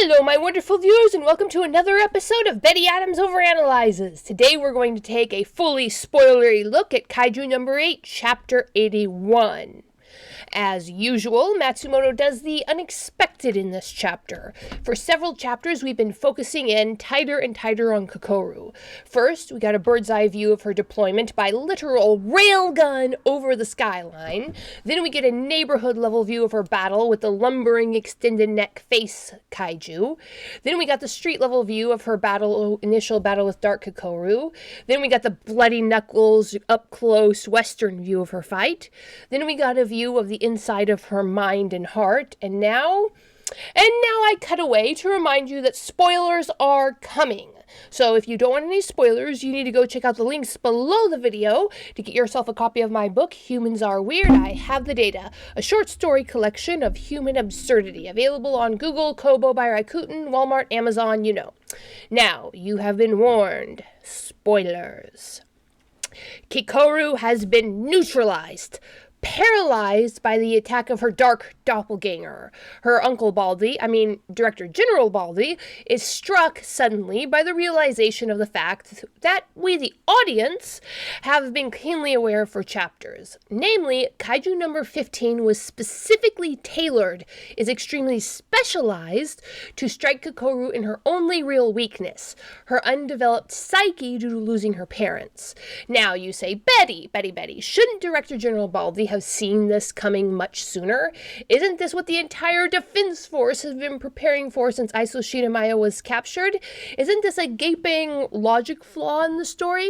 Hello, my wonderful viewers, and welcome to another episode of Betty Adams Overanalyzes. Today we're going to take a fully spoilery look at Kaiju number 8, Chapter 81. As usual, Matsumoto does the unexpected in this chapter. For several chapters, we've been focusing in tighter and tighter on Kokoru. First, we got a bird's eye view of her deployment by literal railgun over the skyline. Then we get a neighborhood-level view of her battle with the lumbering extended neck face kaiju. Then we got the street-level view of her initial battle with Dark Kokoru. Then we got the bloody knuckles, up-close western view of her fight. Then we got a view of the inside of her mind and heart, and now I cut away to remind you that spoilers are coming. So if you don't want any spoilers, you need to go check out the links below the video to get yourself a copy of my book, Humans Are Weird, I Have the Data, a short story collection of human absurdity, available on Google, Kobo by Rakuten, Walmart, Amazon, you know. Now, you have been warned. Spoilers. Kokoru has been neutralized, paralyzed by the attack of her dark doppelganger. Her Uncle Baldy, Director General Baldy, is struck suddenly by the realization of the fact that we, the audience, have been keenly aware for chapters. Namely, Kaiju number 15 was specifically tailored, is extremely specialized to strike Kokoru in her only real weakness, her undeveloped psyche due to losing her parents. Now you say, Betty, shouldn't Director General Baldy have seen this coming much sooner? Isn't this what the entire Defense Force has been preparing for since Iso Shinomiya was captured? Isn't this a gaping logic flaw in the story?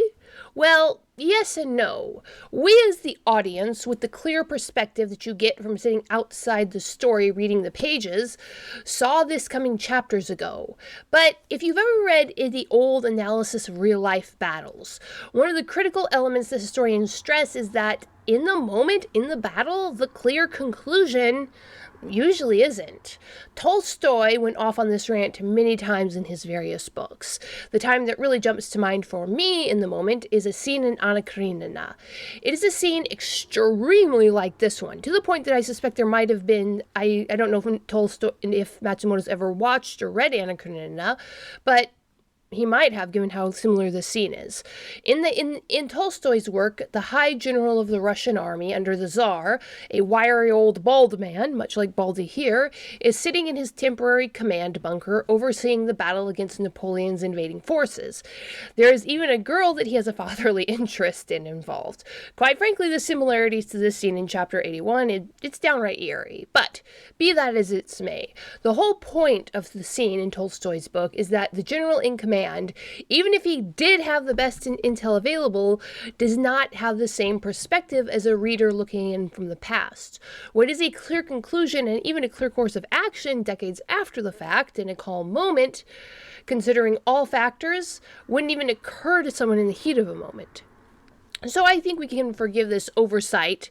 Well, yes and no. We as the audience, with the clear perspective that you get from sitting outside the story reading the pages, saw this coming chapters ago. But if you've ever read the old analysis of real-life battles, one of the critical elements the historians stress is that in the moment, in the battle, the clear conclusion usually isn't. Tolstoy went off on this rant many times in his various books. The time that really jumps to mind for me in the moment is a scene in Anna Karenina. It is a scene extremely like this one, to the point that I suspect there might have been, I don't know if Matsumoto's ever watched or read Anna Karenina, but he might have, given how similar this scene is. In Tolstoy's work, the High General of the Russian army under the Tsar, a wiry old bald man, much like Baldy here, is sitting in his temporary command bunker overseeing the battle against Napoleon's invading forces. There is even a girl that he has a fatherly interest in involved. Quite frankly, the similarities to this scene in Chapter 81, it's downright eerie. But, be that as it may, the whole point of the scene in Tolstoy's book is that the general in command, even if he did have the best intel available, does not have the same perspective as a reader looking in from the past. What is a clear conclusion and even a clear course of action decades after the fact, in a calm moment, considering all factors, wouldn't even occur to someone in the heat of a moment. So I think we can forgive this oversight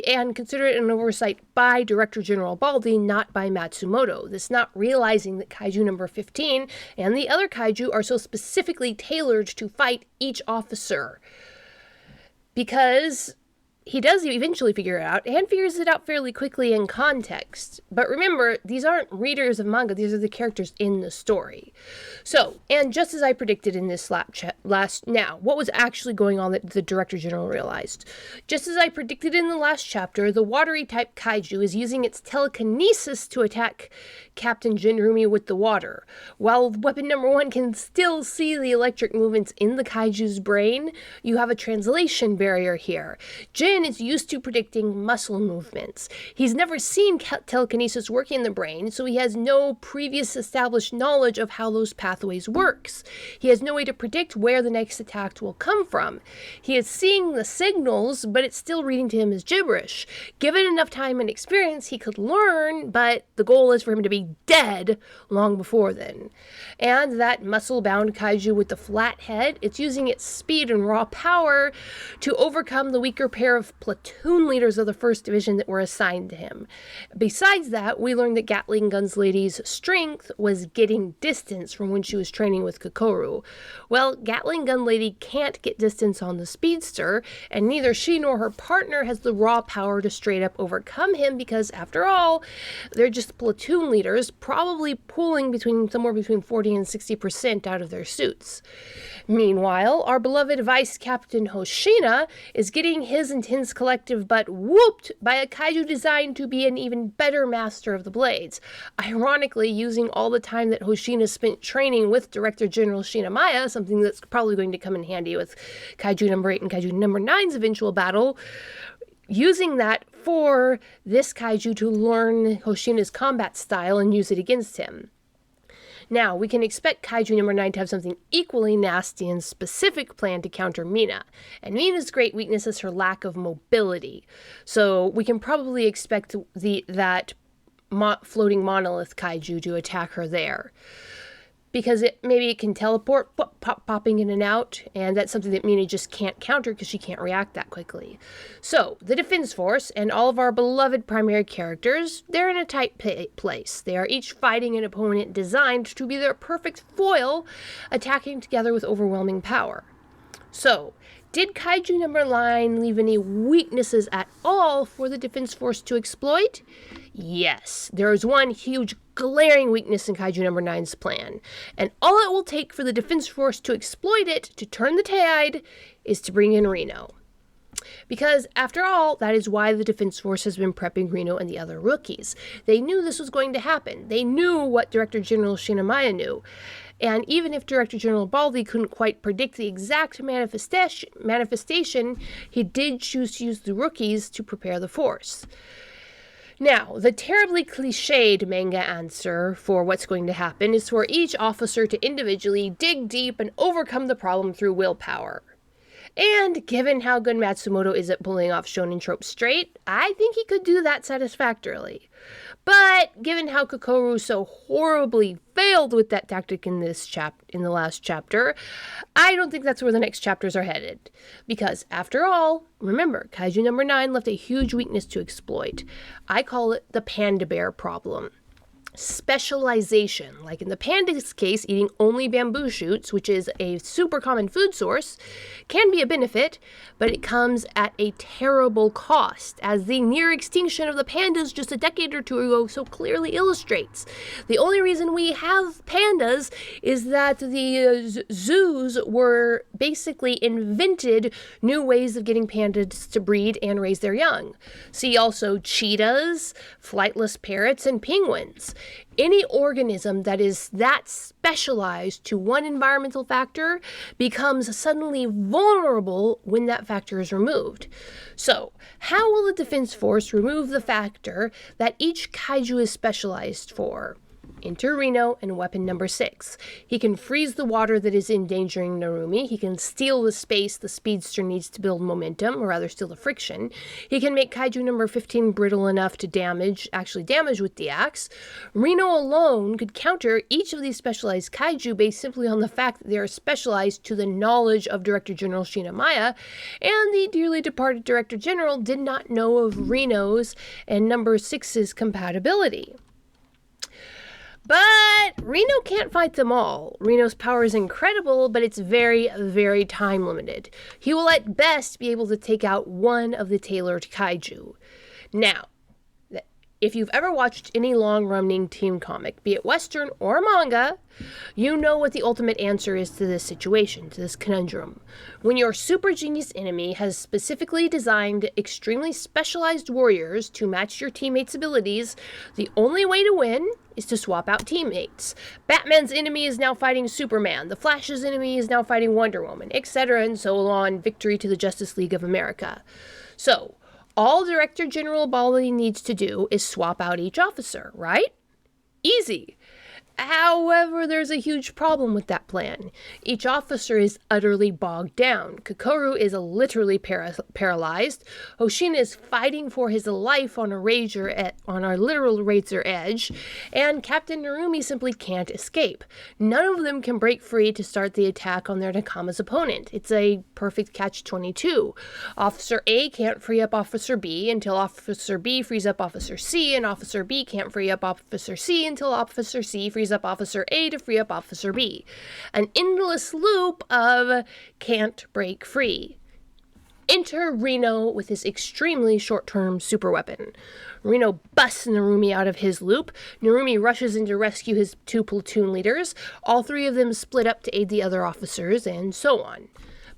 and consider it an oversight by Director General Baldy, not by Matsumoto. This not realizing that Kaiju number 15 and the other Kaiju are so specifically tailored to fight each officer. Because he does eventually figure it out, and figures it out fairly quickly in context. But remember, these aren't readers of manga, these are the characters in the story. So, and just as I predicted in this what was actually going on that the Director General realized? Just as I predicted in the last chapter, the watery type Kaiju is using its telekinesis to attack Captain Jinrumi with the water. While weapon number 1 can still see the electric movements in the Kaiju's brain, you have a translation barrier here. Jin is used to predicting muscle movements. He's never seen telekinesis working in the brain, so he has no previous established knowledge of how those pathways works. He has no way to predict where the next attack will come from. He is seeing the signals, but it's still reading to him as gibberish. Given enough time and experience, he could learn, but the goal is for him to be dead long before then. And that muscle-bound Kaiju with the flat head, it's using its speed and raw power to overcome the weaker pair of of platoon leaders of the 1st Division that were assigned to him. Besides that, we learned that Gatling Gun's lady's strength was getting distance from when she was training with Kokoru. Well, Gatling Gun Lady can't get distance on the Speedster, and neither she nor her partner has the raw power to straight up overcome him because, after all, they're just platoon leaders, probably pulling somewhere between 40 and 60% out of their suits. Meanwhile, our beloved Vice Captain Hoshina is getting his intense collective butt whooped by a kaiju designed to be an even better master of the blades, ironically using all the time that Hoshina spent training with Director General Shinamaya, something that's probably going to come in handy with Kaiju number 8 and Kaiju number 9's eventual battle, using that for this kaiju to learn Hoshina's combat style and use it against him. Now, we can expect Kaiju number 9 to have something equally nasty and specific planned to counter Mina. And Mina's great weakness is her lack of mobility. So we can probably expect that floating monolith Kaiju to attack her there. Because maybe it can teleport, popping in and out, and that's something that Mina just can't counter because she can't react that quickly. So, the Defense Force and all of our beloved primary characters, they're in a tight place. They are each fighting an opponent designed to be their perfect foil, attacking together with overwhelming power. So, did Kaiju number 9 leave any weaknesses at all for the Defense Force to exploit? Yes, there is one huge glaring weakness in Kaiju number 9's plan, and all it will take for the Defense Force to exploit it to turn the tide is to bring in Reno. Because, after all, that is why the Defense Force has been prepping Reno and the other rookies. They knew this was going to happen. They knew what Director General Shinamaya knew. And even if Director General Baldi couldn't quite predict the exact manifestation, he did choose to use the rookies to prepare the Force. Now, the terribly cliched manga answer for what's going to happen is for each officer to individually dig deep and overcome the problem through willpower. And given how good Matsumoto is at pulling off shonen tropes straight, I think he could do that satisfactorily. But given how Kokoru so horribly failed with that tactic in the last chapter, I don't think that's where the next chapters are headed. Because, after all, remember, Kaiju number 9 left a huge weakness to exploit. I call it the panda bear problem. Specialization, like in the panda's case, eating only bamboo shoots, which is a super common food source, can be a benefit, but it comes at a terrible cost, as the near extinction of the pandas just a decade or two ago so clearly illustrates. The only reason we have pandas is that the zoos were basically invented new ways of getting pandas to breed and raise their young. See also cheetahs, flightless parrots, and penguins. Any organism that is that specialized to one environmental factor becomes suddenly vulnerable when that factor is removed. So, how will the Defense Force remove the factor that each kaiju is specialized for? Enter Reno and weapon number 6. He can freeze the water that is endangering Narumi. He can steal the space the speedster needs to build momentum, or rather steal the friction. He can make Kaiju number 15 brittle enough to damage with the axe. Reno alone could counter each of these specialized Kaiju based simply on the fact that they are specialized to the knowledge of Director General Shinamaya, and the dearly departed Director General did not know of Reno's and number 6's compatibility. But Reno can't fight them all. Reno's power is incredible, but it's very, very time limited. He will at best be able to take out one of the tailored kaiju. Now, if you've ever watched any long-running team comic, be it Western or manga, you know what the ultimate answer is to this situation, to this conundrum. When your super genius enemy has specifically designed extremely specialized warriors to match your teammates' abilities, the only way to win is to swap out teammates. Batman's enemy is now fighting Superman, the Flash's enemy is now fighting Wonder Woman, etc. and so on, victory to the Justice League of America. So, all Director General Baldi needs to do is swap out each officer, right? Easy. However, there's a huge problem with that plan. Each officer is utterly bogged down. Kokoro is literally paralyzed. Hoshina is fighting for his life on our literal razor edge, and Captain Narumi simply can't escape. None of them can break free to start the attack on their Nakama's opponent. It's a perfect catch-22. Officer A can't free up Officer B until Officer B frees up Officer C, and Officer B can't free up Officer C until Officer C frees up Officer A to free up Officer B. An endless loop of can't break free. Enter Reno with his extremely short-term superweapon. Reno busts Narumi out of his loop. Narumi rushes in to rescue his 2 platoon leaders. All 3 of them split up to aid the other officers, and so on.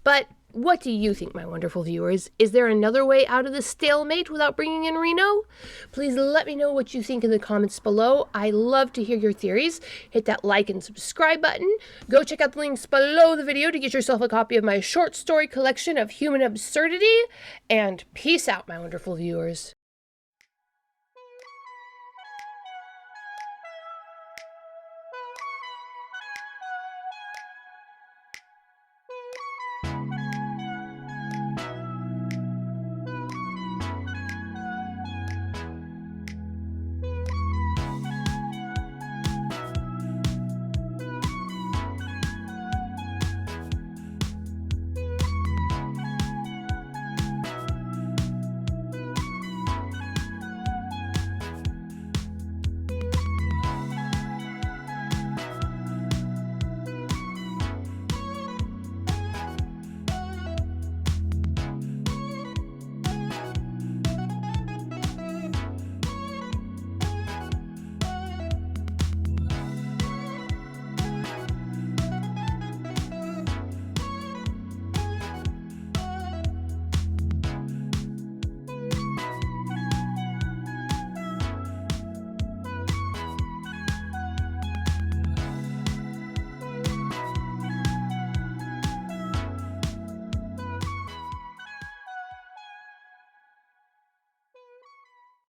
But what do you think, my wonderful viewers? Is there another way out of this stalemate without bringing in Reno? Please let me know what you think in the comments below. I love to hear your theories. Hit that like and subscribe button. Go check out the links below the video to get yourself a copy of my short story collection of human absurdity. And peace out, my wonderful viewers.